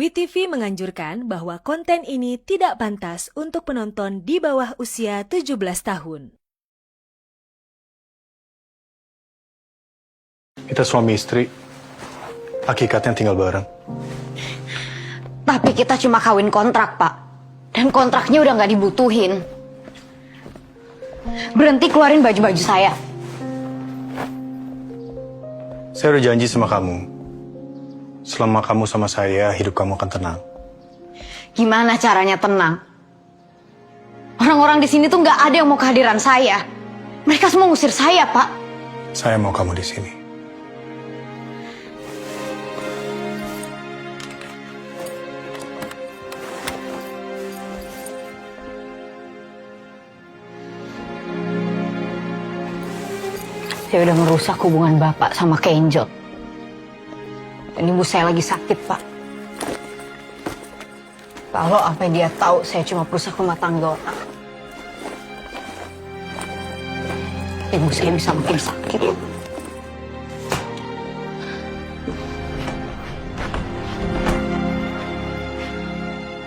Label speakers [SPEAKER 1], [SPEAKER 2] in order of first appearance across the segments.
[SPEAKER 1] WeTV menganjurkan bahwa konten ini tidak pantas untuk penonton di bawah usia 17 tahun.
[SPEAKER 2] Kita suami istri, hakikatnya tinggal bareng.
[SPEAKER 3] Tapi kita cuma kawin kontrak, Pak. Dan kontraknya udah nggak dibutuhin. Berhenti keluarin baju-baju saya.
[SPEAKER 2] Saya udah janji sama kamu. Selama kamu sama saya, hidup kamu akan tenang.
[SPEAKER 3] Gimana caranya tenang? Orang-orang di sini tuh nggak ada yang mau kehadiran saya. Mereka semua ngusir saya, Pak.
[SPEAKER 2] Saya mau kamu di sini.
[SPEAKER 3] Saya udah merusak hubungan Bapak sama Kenjo. Dan ibu saya lagi sakit, Pak. Kalau apa dia tahu saya cuma perusak rumah tangga orang, ibu saya bisa makin sakit.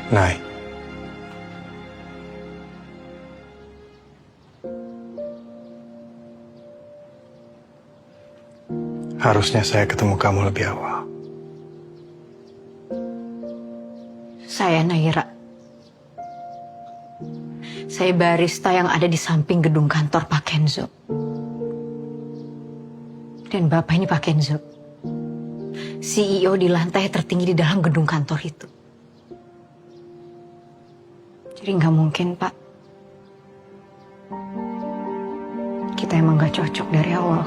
[SPEAKER 2] Nay. Harusnya saya ketemu kamu lebih awal.
[SPEAKER 3] Saya Naira. Saya barista yang ada di samping gedung kantor Pak Kenzo. Dan Bapak ini Pak Kenzo, CEO di lantai tertinggi di dalam gedung kantor itu. Jadi nggak mungkin, Pak. Kita emang nggak cocok dari awal.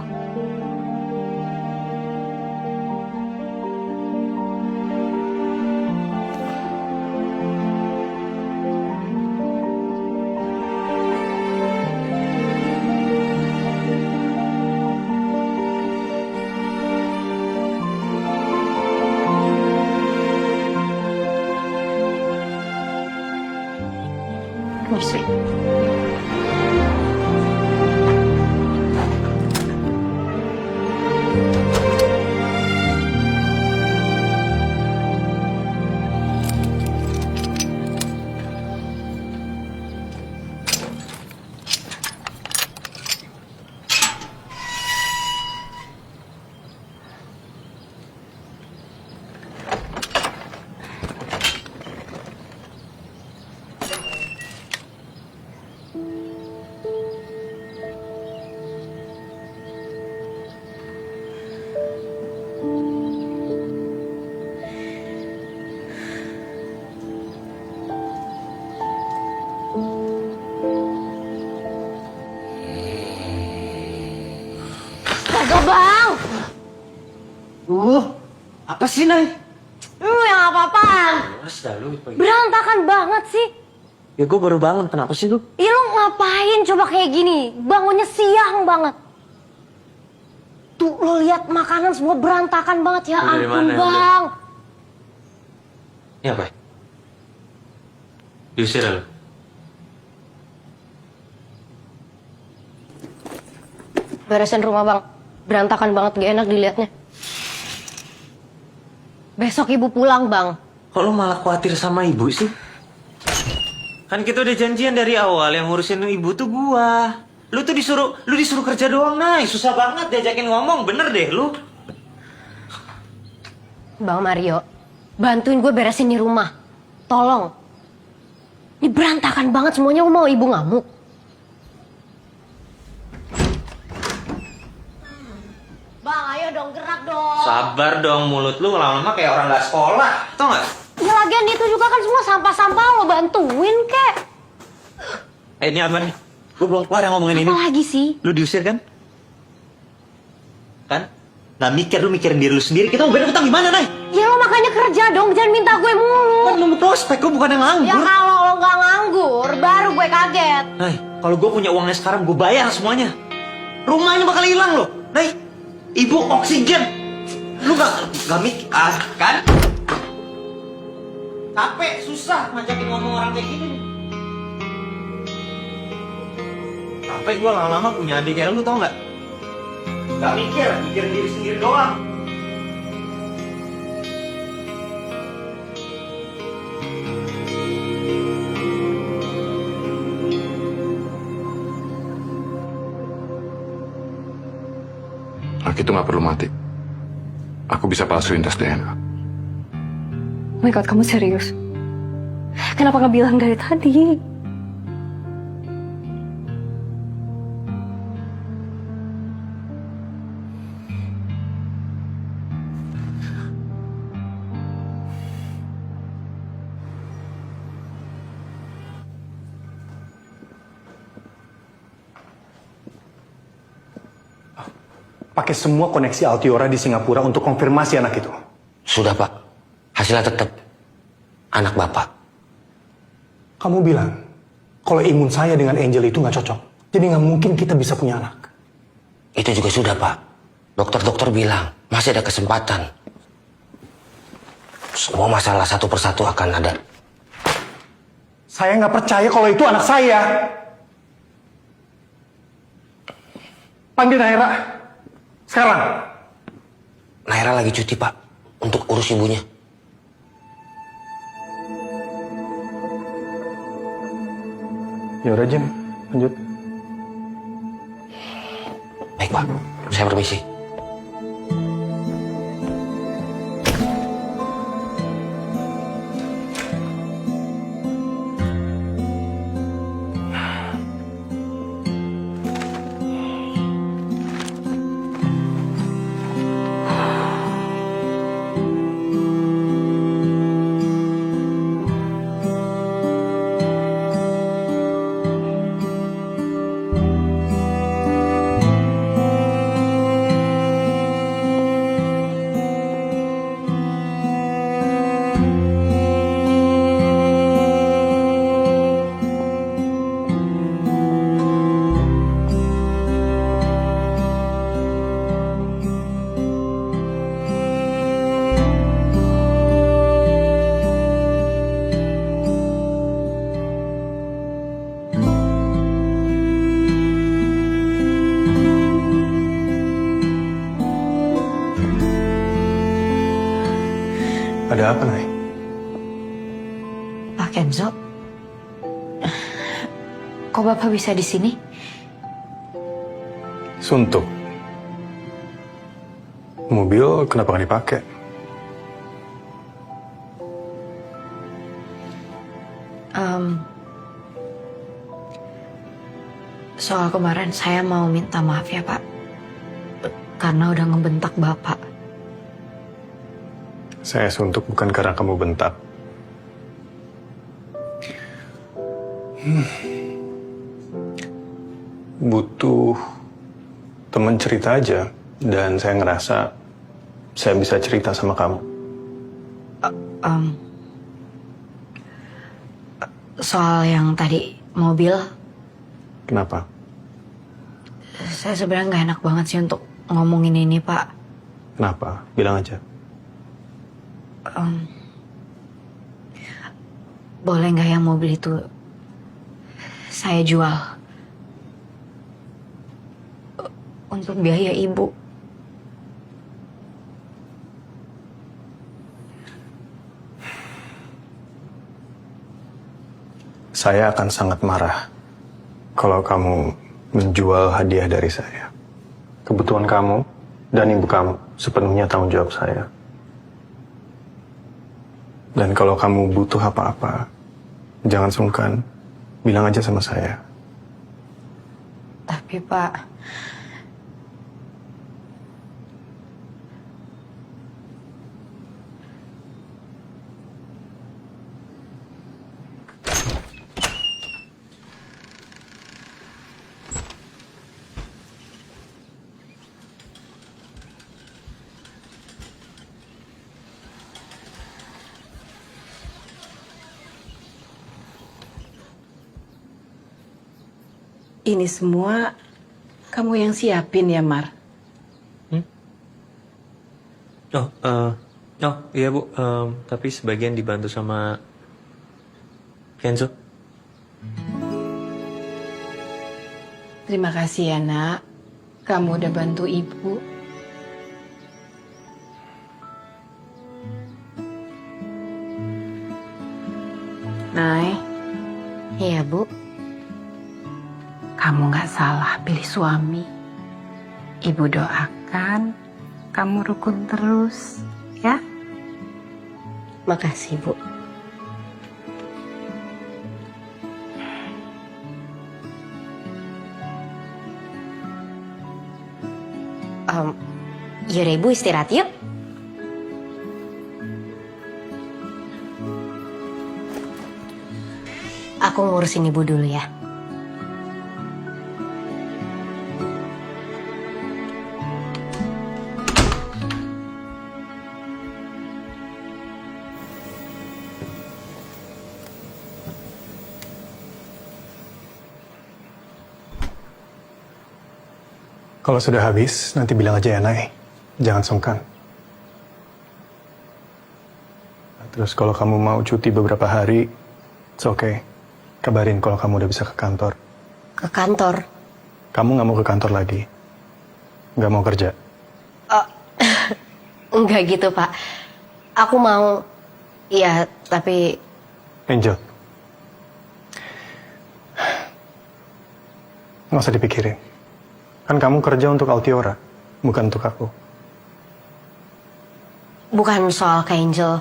[SPEAKER 3] Mesti. Kagak, Bang.
[SPEAKER 4] Apa sih, Nay?
[SPEAKER 3] Yang apa-apaan? Berantakan banget sih.
[SPEAKER 4] Ya gue baru bangun, kenapa sih lu?
[SPEAKER 3] Ih, lu ngapain coba kayak gini? Bangunnya siang banget. Tuh, lo lihat makanan semua berantakan banget. Ya
[SPEAKER 4] Lu dari
[SPEAKER 3] ampun,
[SPEAKER 4] mana,
[SPEAKER 3] Bang.
[SPEAKER 4] Ini apa? Diusir lu?
[SPEAKER 3] Beresin rumah, Bang. Berantakan banget, gak enak dilihatnya. Besok ibu pulang, Bang.
[SPEAKER 4] Kok lu malah khawatir sama ibu sih? Kan kita udah janjian dari awal, yang ngurusin ibu tuh gua. Lu disuruh kerja doang, Nay. Susah banget diajakin ngomong, bener deh lu.
[SPEAKER 3] Bang Mario, bantuin gue beresin di rumah. Tolong. Ini berantakan banget semuanya, mau ibu ngamuk. Bang, ayo dong, gerak dong.
[SPEAKER 4] Sabar dong, mulut lu lama-lama kayak orang gak sekolah, tau gak?
[SPEAKER 3] Ya lagian itu juga kan semua sampah-sampah, lo bantuin kek.
[SPEAKER 4] Ini apa nih? Gue belum kelar yang ngomongin ini.
[SPEAKER 3] Apa lagi sih?
[SPEAKER 4] Lu diusir kan? Kan? Nah lu mikirin diri lu sendiri. Kita mau bayar utang gimana, Nay?
[SPEAKER 3] Ya lo makanya kerja dong, jangan minta gue mulu.
[SPEAKER 4] Kan nunggu prospek, gue bukan yang nganggur.
[SPEAKER 3] Ya kalau lo gak nganggur, baru gue kaget.
[SPEAKER 4] Nay, kalau gue punya uangnya sekarang, gue bayar semuanya. Rumahnya bakal hilang loh. Nay, ibu oksigen. Lu gak mikir, kan? Capek, susah ngajakin ngomong orang kayak gini. Capek gue lama-lama punya adik kayak lu, tau gak? Gak mikirin diri sendiri doang.
[SPEAKER 5] Aki itu nggak perlu mati. Aku bisa palsuin tes DNA.
[SPEAKER 3] Oh my God, kamu serius? Kenapa nggak bilang dari tadi?
[SPEAKER 2] Pakai semua koneksi Altiora di Singapura untuk konfirmasi anak itu.
[SPEAKER 6] Sudah, Pak. Hasilnya tetap anak Bapak.
[SPEAKER 2] Kamu bilang kalau imun saya dengan Angel itu nggak cocok. Jadi nggak mungkin kita bisa punya anak.
[SPEAKER 6] Itu juga sudah, Pak. Dokter-dokter bilang masih ada kesempatan. Semua masalah satu persatu akan ada.
[SPEAKER 2] Saya nggak percaya kalau itu anak saya. Panggil Naira. Sekarang.
[SPEAKER 6] Naira lagi cuti, Pak. Untuk urus ibunya.
[SPEAKER 2] Ya udah, Jim. Lanjut.
[SPEAKER 6] Baik, Pak. Saya permisi.
[SPEAKER 2] Ada apa, Nay?
[SPEAKER 3] Pak Kenzo, kok Bapak bisa di sini?
[SPEAKER 2] Suntuk. Mobil kenapa nggak dipakai?
[SPEAKER 3] Soal kemarin saya mau minta maaf ya Pak, karena udah ngebentak Bapak.
[SPEAKER 2] Saya suntuk bukan karena kamu bentak. Butuh teman cerita aja. Dan saya ngerasa saya bisa cerita sama kamu.
[SPEAKER 3] Soal yang tadi mobil,
[SPEAKER 2] Kenapa?
[SPEAKER 3] saya sebenarnya nggak enak banget sih untuk ngomongin ini Pak.
[SPEAKER 2] Kenapa? Bilang aja.
[SPEAKER 3] Boleh nggak yang mobil itu saya jual untuk biaya ibu?
[SPEAKER 2] Saya akan sangat marah kalau kamu menjual hadiah dari saya. Kebutuhan kamu dan ibu kamu sepenuhnya tanggung jawab saya. Dan kalau kamu butuh apa-apa, jangan sungkan, bilang aja sama saya.
[SPEAKER 3] Tapi Pak,
[SPEAKER 7] ini semua kamu yang siapin ya, Mar?
[SPEAKER 4] Iya Bu, tapi sebagian dibantu sama Kenzo.
[SPEAKER 7] Terima kasih ya, Nak. Kamu udah bantu Ibu. Nay,
[SPEAKER 3] iya Bu.
[SPEAKER 7] kamu nggak salah pilih suami. Ibu doakan
[SPEAKER 8] kan? Kamu rukun terus, ya?
[SPEAKER 7] Makasih, Bu.
[SPEAKER 3] Yaudah Ibu istirahat yuk. Aku ngurusin Ibu dulu ya.
[SPEAKER 2] Kalau sudah habis, nanti bilang aja ya, Nay. Jangan sungkan. Terus kalau kamu mau cuti beberapa hari, it's okay. Kabarin kalau kamu udah bisa ke kantor.
[SPEAKER 3] Ke kantor?
[SPEAKER 2] Kamu nggak mau ke kantor lagi? Nggak mau kerja?
[SPEAKER 3] Enggak gitu, Pak. Aku mau, ya tapi...
[SPEAKER 2] Angel. Nggak usah dipikirin. Kan kamu kerja untuk Altiora, bukan untuk aku.
[SPEAKER 3] Bukan soal ke Angel,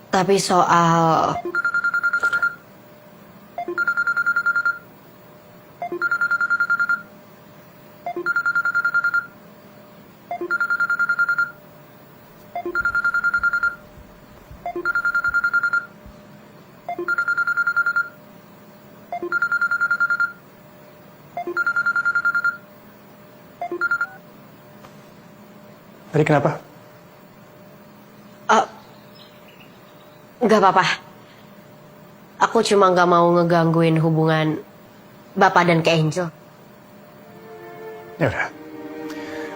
[SPEAKER 3] tapi soal...
[SPEAKER 2] Tadi kenapa?
[SPEAKER 3] Gak apa-apa. Aku cuma gak mau ngegangguin hubungan Bapak dan ke Angel.
[SPEAKER 2] Ya udah.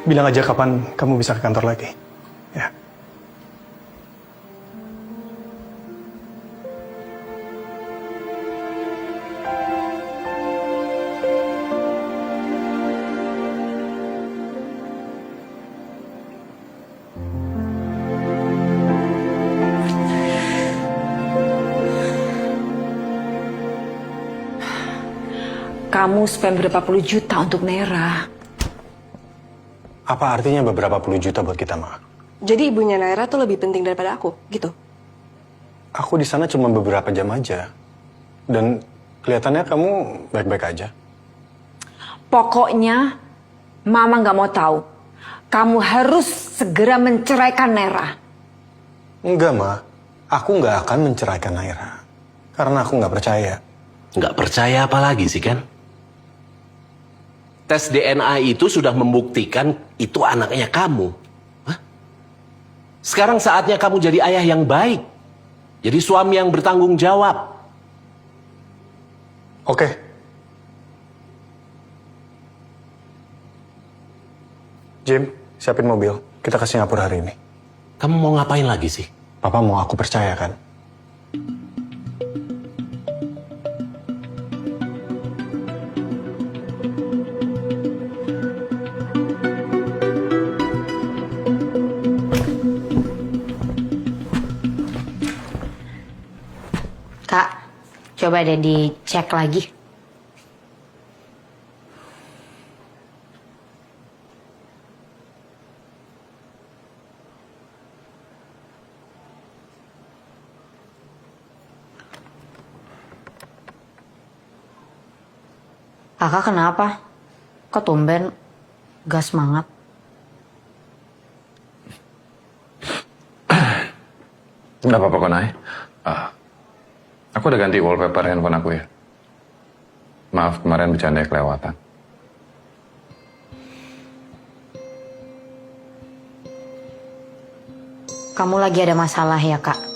[SPEAKER 2] Bilang aja kapan kamu bisa ke kantor lagi. Ya.
[SPEAKER 8] Kamu spend berapa puluh juta untuk Naira.
[SPEAKER 2] Apa artinya beberapa puluh juta buat kita, Ma?
[SPEAKER 9] Jadi ibunya Naira tuh lebih penting daripada aku, gitu?
[SPEAKER 2] Aku di sana cuma beberapa jam aja. Dan kelihatannya kamu baik-baik aja.
[SPEAKER 8] Pokoknya, Mama nggak mau tahu. Kamu harus segera menceraikan Naira.
[SPEAKER 2] Enggak, Ma. Aku nggak akan menceraikan Naira. Karena aku nggak percaya.
[SPEAKER 10] Nggak percaya apa lagi sih, kan? Tes DNA itu sudah membuktikan itu anaknya kamu. Hah? Sekarang saatnya kamu jadi ayah yang baik. Jadi suami yang bertanggung jawab.
[SPEAKER 2] Oke. Jim, siapin mobil. Kita ke Singapura hari ini.
[SPEAKER 10] Kamu mau ngapain lagi sih?
[SPEAKER 2] Papa mau aku percaya, kan?
[SPEAKER 3] Kak, coba deh dicek lagi. Kakak kenapa? Kok tumben gak semangat?
[SPEAKER 5] Nggak apa-apa kok, Nay. Aku udah ganti wallpaper handphone aku ya. Maaf, kemarin bercanda kelewatan.
[SPEAKER 3] Kamu lagi ada masalah ya, Kak?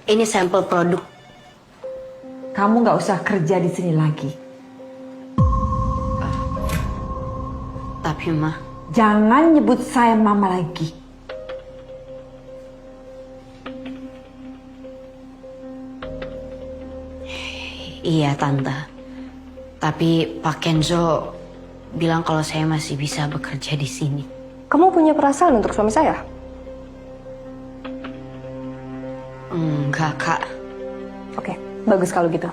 [SPEAKER 3] Ini sampel produk.
[SPEAKER 8] Kamu nggak usah kerja di sini lagi.
[SPEAKER 3] Tapi Ma,
[SPEAKER 8] Jangan nyebut saya mama lagi.
[SPEAKER 3] iya Tante. Tapi Pak Kenzo bilang kalau saya masih bisa bekerja di sini.
[SPEAKER 9] Kamu punya perasaan untuk suami saya?
[SPEAKER 3] Enggak, Kak.
[SPEAKER 9] Oke, bagus kalau gitu.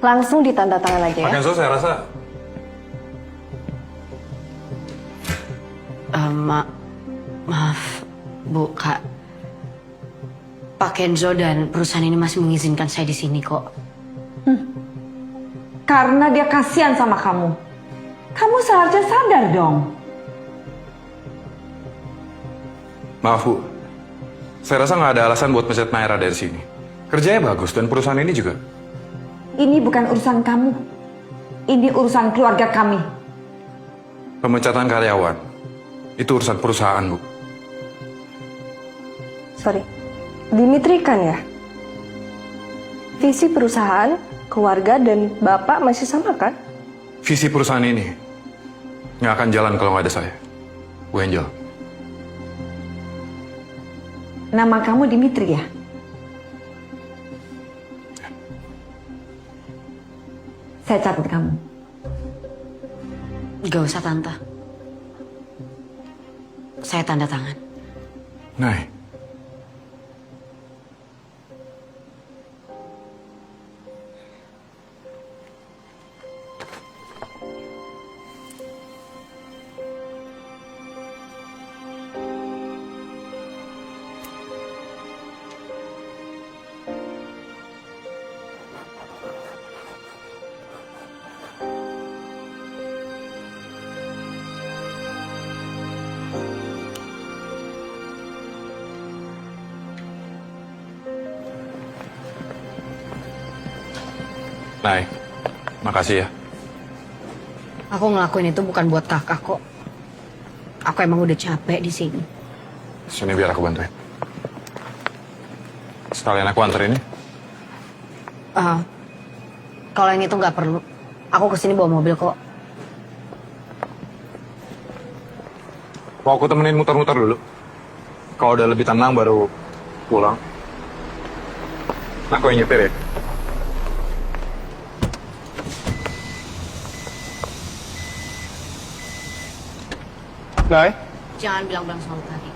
[SPEAKER 9] Langsung ditanda tangan aja
[SPEAKER 5] Pak
[SPEAKER 9] ya.
[SPEAKER 5] Kenzo, saya rasa
[SPEAKER 3] Maaf, Bu, Kak. Pak Kenzo dan perusahaan ini masih mengizinkan saya di sini kok.
[SPEAKER 8] Karena dia kasihan sama kamu. Kamu seharusnya sadar dong.
[SPEAKER 5] maaf Bu, saya rasa nggak ada alasan buat pecat Naira dari sini. Kerjanya bagus dan perusahaan ini juga.
[SPEAKER 8] Ini bukan urusan kamu. Ini urusan keluarga kami.
[SPEAKER 5] Pemecatan karyawan itu urusan perusahaan, Bu.
[SPEAKER 9] Sorry, Dimitri kan ya? Visi perusahaan, keluarga, dan bapak masih sama kan?
[SPEAKER 5] Visi perusahaan ini nggak akan jalan kalau nggak ada saya, Bu Angel.
[SPEAKER 8] Nama kamu Dimitri ya? Saya catat kamu.
[SPEAKER 3] Gak usah, Tante. Saya tanda tangan.
[SPEAKER 5] Nay, Nay, makasih ya.
[SPEAKER 3] Aku ngelakuin itu bukan buat kakak kok. Aku emang udah capek di sini.
[SPEAKER 5] Sini biar aku bantuin. Sekalian aku anterin ya.
[SPEAKER 3] Kalau yang itu nggak perlu. Aku kesini bawa mobil kok.
[SPEAKER 5] Mau aku temenin muter-muter dulu. Kalau udah lebih tenang baru pulang. Aku yang nyetir ya.
[SPEAKER 2] Nay,
[SPEAKER 3] Jangan bilang-bilang soal tadi.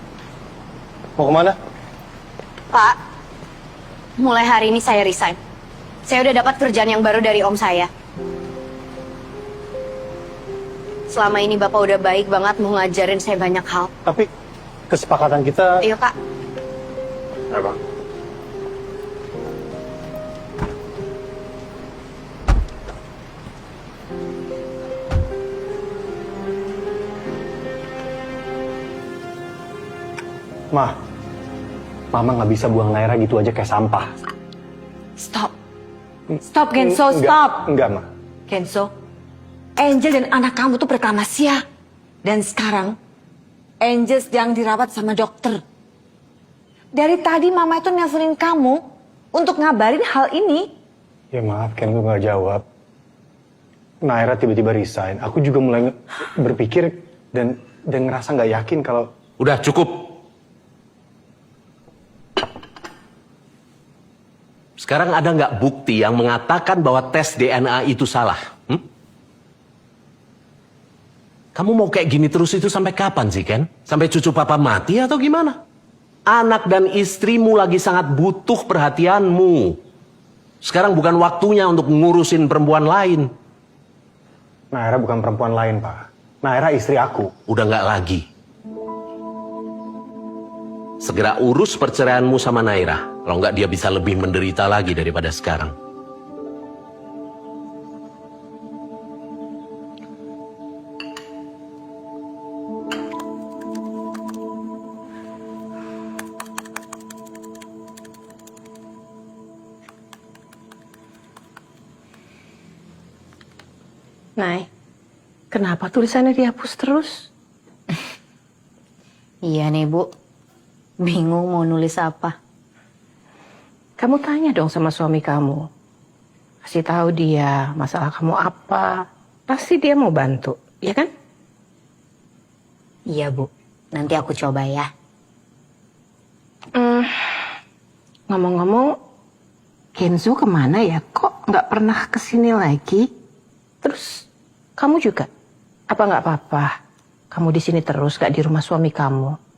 [SPEAKER 2] mau kemana?
[SPEAKER 3] Pak, mulai hari ini saya resign. Saya udah dapat kerjaan yang baru dari om saya. Selama ini Bapak udah baik banget mau ngajarin saya banyak hal.
[SPEAKER 2] Tapi kesepakatan kita...
[SPEAKER 3] Ayo Kak.
[SPEAKER 5] Apa?
[SPEAKER 2] Ma, Mama nggak bisa buang Naira gitu aja kayak sampah.
[SPEAKER 8] Stop. Stop, Kenzo, stop.
[SPEAKER 2] Enggak, Ma.
[SPEAKER 8] Kenzo, Angel dan anak kamu tuh berkelamas ya. Dan sekarang, Angel sedang dirawat sama dokter. Dari tadi mama itu nelfonin kamu untuk ngabarin hal ini.
[SPEAKER 2] Ya maaf, Ken, gue nggak jawab. Naira tiba-tiba resign. Aku juga mulai berpikir dan ngerasa nggak yakin kalau...
[SPEAKER 10] Udah cukup. Sekarang ada nggak bukti yang mengatakan bahwa tes DNA itu salah? Kamu mau kayak gini terus itu sampai kapan sih, Ken? Sampai cucu papa mati atau gimana? Anak dan istrimu lagi sangat butuh perhatianmu. Sekarang bukan waktunya untuk ngurusin perempuan lain.
[SPEAKER 2] Naira bukan perempuan lain, Pak. Naira istri aku.
[SPEAKER 10] Udah nggak lagi. Segera urus perceraianmu sama Naira. Kalau nggak dia bisa lebih menderita lagi daripada sekarang.
[SPEAKER 9] Nay, kenapa tulisannya dihapus terus?
[SPEAKER 3] Iya nih Bu. Bingung mau nulis apa.
[SPEAKER 7] Kamu tanya dong sama suami kamu. Kasih tahu dia masalah kamu apa. Pasti dia mau bantu, ya kan?
[SPEAKER 3] Iya, Bu. Nanti aku coba ya.
[SPEAKER 7] Ngomong-ngomong, Kenzo kemana ya? Kok nggak pernah kesini lagi? Terus kamu juga? Apa nggak apa-apa? Kamu di sini terus, gak di rumah suami kamu?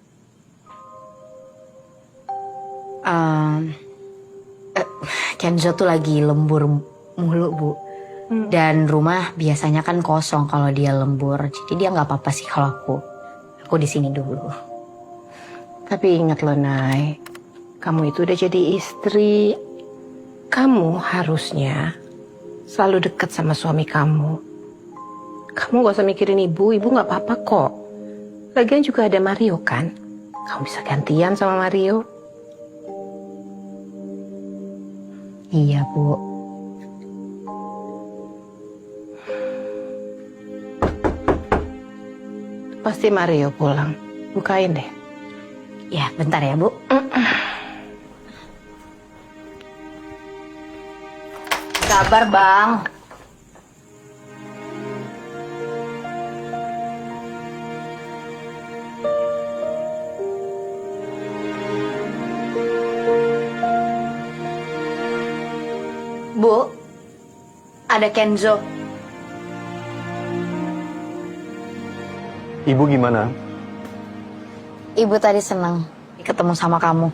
[SPEAKER 3] Kenzo tuh lagi lembur mulu, Bu. Dan rumah biasanya kan kosong kalau dia lembur. Jadi dia nggak apa-apa sih kalau aku di sini dulu.
[SPEAKER 7] Tapi ingat loh, Nay. Kamu itu udah jadi istri. Kamu harusnya selalu dekat sama suami kamu. Kamu gak usah mikirin ibu gak apa-apa kok. Lagian juga ada Mario kan. Kamu bisa gantian sama Mario.
[SPEAKER 3] Iya, Bu.
[SPEAKER 7] Pasti Mario pulang. Bukain deh.
[SPEAKER 3] Ya, bentar ya, Bu. Sabar, Bang. Bu, ada Kenzo.
[SPEAKER 2] Ibu gimana?
[SPEAKER 3] Ibu tadi senang ketemu sama kamu.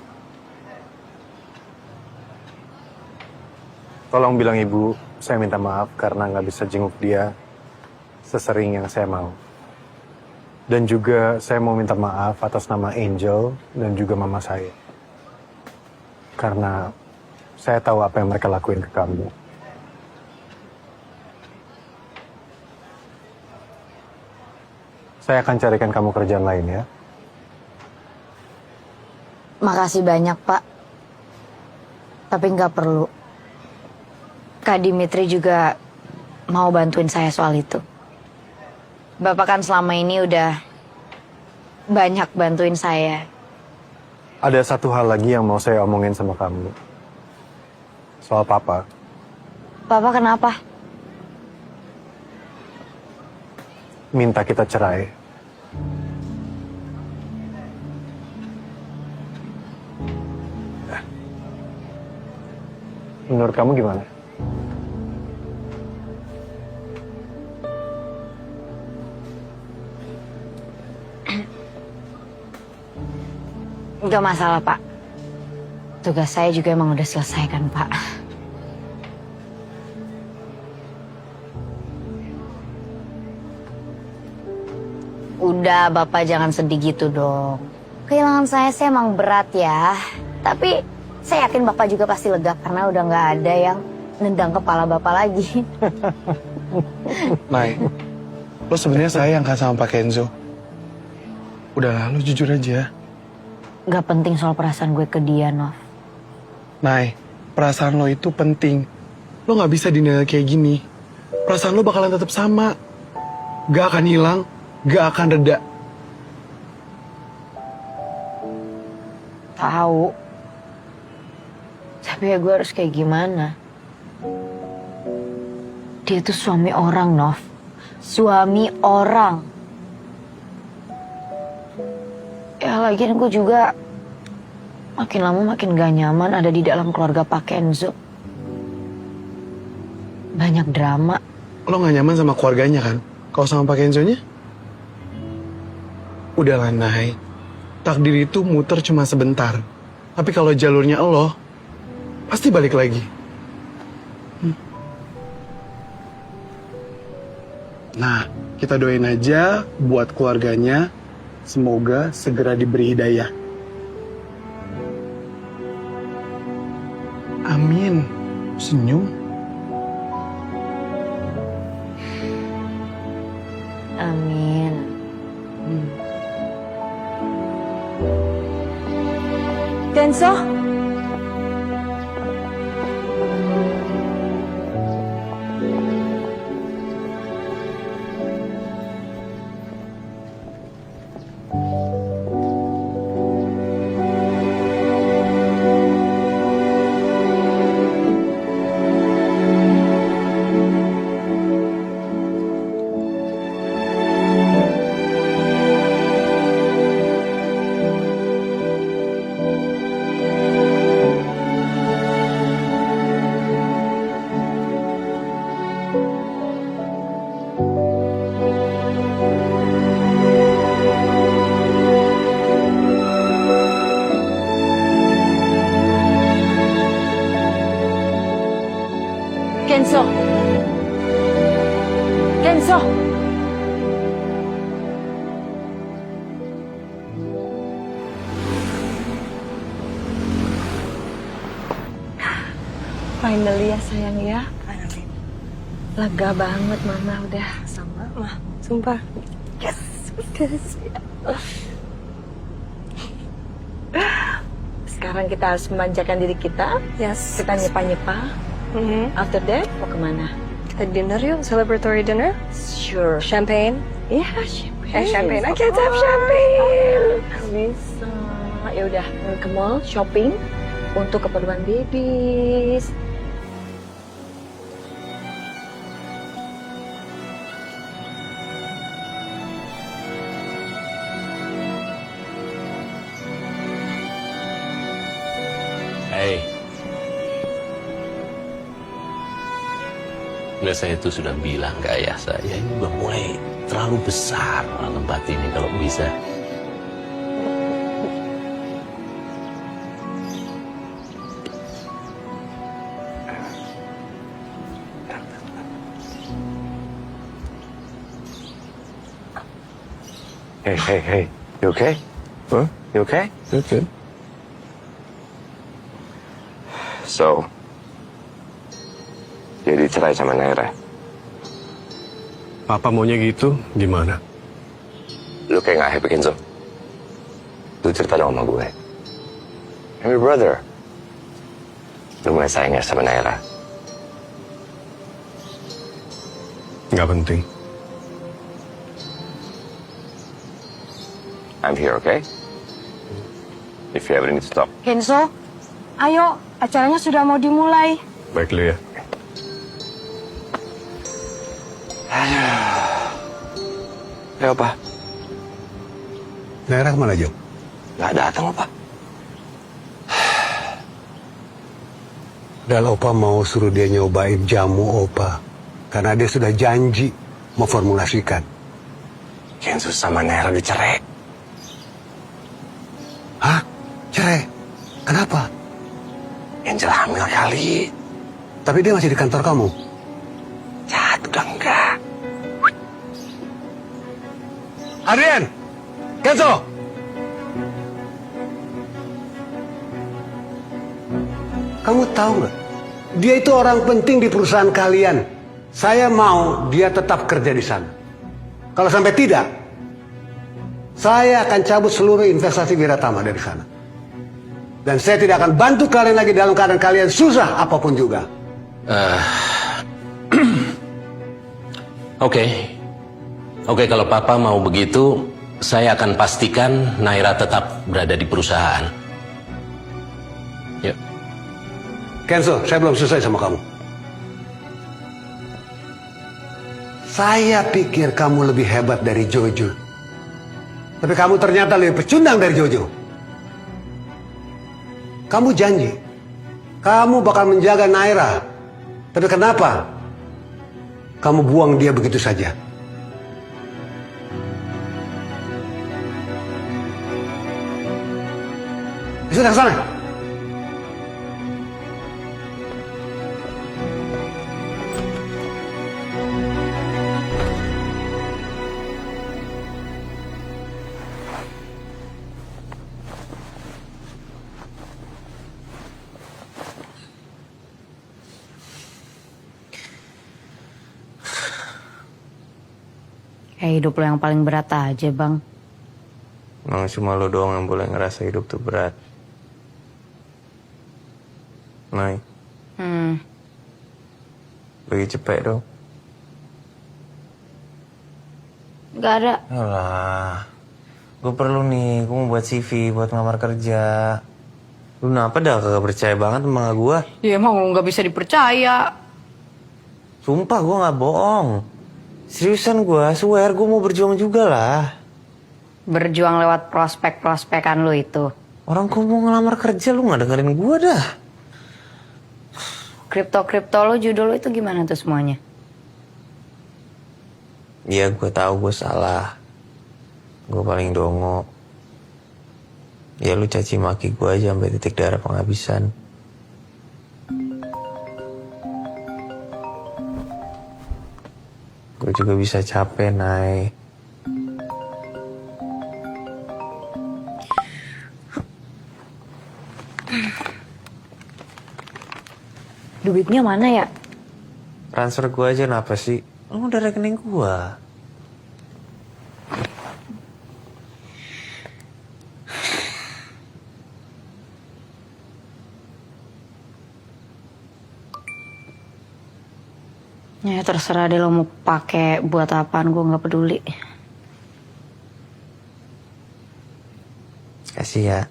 [SPEAKER 2] Tolong bilang ibu, saya minta maaf karena nggak bisa jenguk dia sesering yang saya mau. Dan juga saya mau minta maaf atas nama Angel dan juga mama saya. Karena saya tahu apa yang mereka lakuin ke kamu. Saya akan carikan kamu kerjaan lain ya.
[SPEAKER 3] Makasih banyak, Pak. Tapi nggak perlu. Kak Dimitri juga mau bantuin saya soal itu. Bapak kan selama ini udah banyak bantuin saya.
[SPEAKER 2] Ada satu hal lagi yang mau saya omongin sama kamu. Soal papa.
[SPEAKER 3] Papa kenapa?
[SPEAKER 2] Minta kita cerai. Menurut kamu gimana?
[SPEAKER 3] Gak masalah, Pak. Tugas saya juga emang udah selesai kan, Pak. Udah, Bapak jangan sedih gitu dong. Kehilangan saya emang berat ya. Tapi saya yakin Bapak juga pasti lega karena udah gak ada yang nendang kepala Bapak lagi.
[SPEAKER 11] Mai, lo sebenarnya sayang kan sama Pak Kenzo? Udahlah, lo jujur aja.
[SPEAKER 3] Gak penting soal perasaan gue ke dia, Nov.
[SPEAKER 11] Mai, perasaan lo itu penting. Lo gak bisa dinilai kayak gini. Perasaan lo bakalan tetap sama. Gak akan hilang, gak akan reda.
[SPEAKER 3] Tahu. Tapi ya gue harus kayak gimana? Dia tuh suami orang, Nov. Suami orang. Ya lagian gue juga makin lama makin gak nyaman ada di dalam keluarga Pak Kenzo. Banyak drama.
[SPEAKER 11] Lo gak nyaman sama keluarganya kan? Kalau sama Pak Kenzo-nya? Udahlah, Nay. Takdir itu muter cuma sebentar. Tapi kalau jalurnya lo, pasti balik lagi. Nah, kita doain aja buat keluarganya. Semoga segera diberi hidayah. Amin. Senyum.
[SPEAKER 3] Amin.
[SPEAKER 8] Kenzo? Kenzo. Kenzo. Finally ya sayang ya.
[SPEAKER 9] Finally.
[SPEAKER 8] Lega banget mama udah.
[SPEAKER 9] Sama, mah. Sumpah.
[SPEAKER 8] Yes. Sekarang kita harus memanjakan diri kita.
[SPEAKER 9] Yes.
[SPEAKER 8] Kita nyepa-nyepa. After that, mau kemana?
[SPEAKER 9] Kita dinner yuk, celebratory dinner.
[SPEAKER 8] Sure.
[SPEAKER 9] Champagne.
[SPEAKER 8] Iya, champagne.
[SPEAKER 9] Champagne. I can't have champagne.
[SPEAKER 8] Bisa. Ya udah, ke mall shopping untuk keperluan babies.
[SPEAKER 10] Hei. Udah saya tuh sudah bilang ke ayah saya, ini udah mulai terlalu besar tempat ini kalau bisa.
[SPEAKER 6] Hey. You okay? Huh? You okay?
[SPEAKER 11] Good.
[SPEAKER 6] So, jadi cerai sama Naira.
[SPEAKER 2] Papa maunya gitu, gimana?
[SPEAKER 6] Lu kayak gak happy, Kenzo? Lu cerita dong sama gue. I'm your brother. Lu mulai sayangnya sama Naira.
[SPEAKER 2] Nggak penting.
[SPEAKER 6] I'm here, okay? If you ever need to talk.
[SPEAKER 7] Kenzo, ayo, acaranya sudah mau dimulai.
[SPEAKER 2] Baik lu ya.
[SPEAKER 6] Ayo, Pak.
[SPEAKER 2] Naira kemana, Jo?
[SPEAKER 6] Gak datang, Pak.
[SPEAKER 12] Dan Opa mau suruh dia nyobain jamu Opa. Karena dia sudah janji mau formulasikan.
[SPEAKER 6] Kenzo sama Naira dicerai.
[SPEAKER 12] Hah? Cerai? Kenapa?
[SPEAKER 6] Angel hamil kali.
[SPEAKER 12] Tapi dia masih di kantor kamu.
[SPEAKER 6] Udah enggak.
[SPEAKER 12] Adrian! Kenzo! Kamu tahu nggak? Dia itu orang penting di perusahaan kalian. Saya mau dia tetap kerja di sana. Kalau sampai tidak, saya akan cabut seluruh investasi Wiratama dari sana. Dan saya tidak akan bantu kalian lagi dalam keadaan kalian susah apapun juga.
[SPEAKER 10] Oke, kalau Papa mau begitu, saya akan pastikan Naira tetap berada di perusahaan. Yuk.
[SPEAKER 12] Kenzo, saya belum selesai sama kamu. Saya pikir kamu lebih hebat dari Jojo. Tapi kamu ternyata lebih pecundang dari Jojo. Kamu janji, kamu bakal menjaga Naira. Tapi kenapa kamu buang dia begitu saja? Sudah ke sana.
[SPEAKER 3] Kayak hidup lo yang paling berat aja, Bang.
[SPEAKER 4] Emang cuma lo doang yang boleh ngerasa hidup tuh berat. Nay, lagi cepet dong.
[SPEAKER 3] Gak ada.
[SPEAKER 4] Alah, gue perlu nih, gue mau buat CV buat ngelamar kerja. Lu kenapa dah kagak percaya banget sama gue?
[SPEAKER 7] Ya emang lo gak bisa dipercaya.
[SPEAKER 4] Sumpah gue gak bohong. Seriusan gue, swear gue mau berjuang juga lah.
[SPEAKER 3] Berjuang lewat prospek-prospekan lo itu.
[SPEAKER 4] Orang gue mau ngelamar kerja, lu gak dengerin gue dah.
[SPEAKER 3] Kripto-kripto lo, judul lo itu gimana tuh semuanya?
[SPEAKER 4] Iya, gue tahu gue salah. Gue paling dongo. Ya lu caci maki gue aja sampai titik darah penghabisan. Gue juga bisa capek, Nay.
[SPEAKER 3] Duitnya mana ya?
[SPEAKER 4] Transfer gue aja kenapa sih? Lu udah rekening gue.
[SPEAKER 3] Ya terserah deh lo mau pakai buat apaan, gue nggak peduli.
[SPEAKER 4] Kasih ya.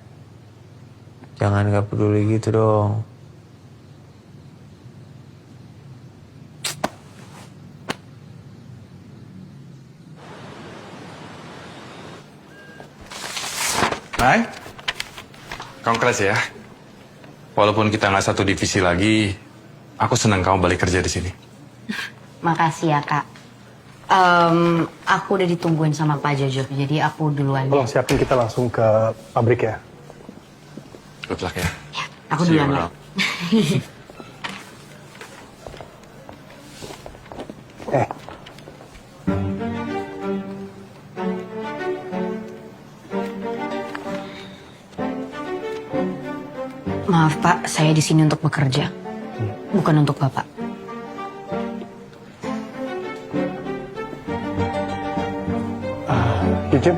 [SPEAKER 4] Jangan gak peduli gitu dong.
[SPEAKER 5] Nay, congrats ya. Walaupun kita nggak satu divisi lagi, aku senang kamu balik kerja di sini.
[SPEAKER 3] Makasih ya kak. Aku udah ditungguin sama Pak Jojo, jadi aku duluan.
[SPEAKER 2] Tolong siapin, kita langsung ke pabrik ya.
[SPEAKER 5] Good luck ya.
[SPEAKER 3] Ya, aku
[SPEAKER 5] See you
[SPEAKER 3] duluan.
[SPEAKER 5] around.
[SPEAKER 3] Maaf Pak, saya di sini untuk bekerja, bukan untuk Bapak.
[SPEAKER 2] Jim,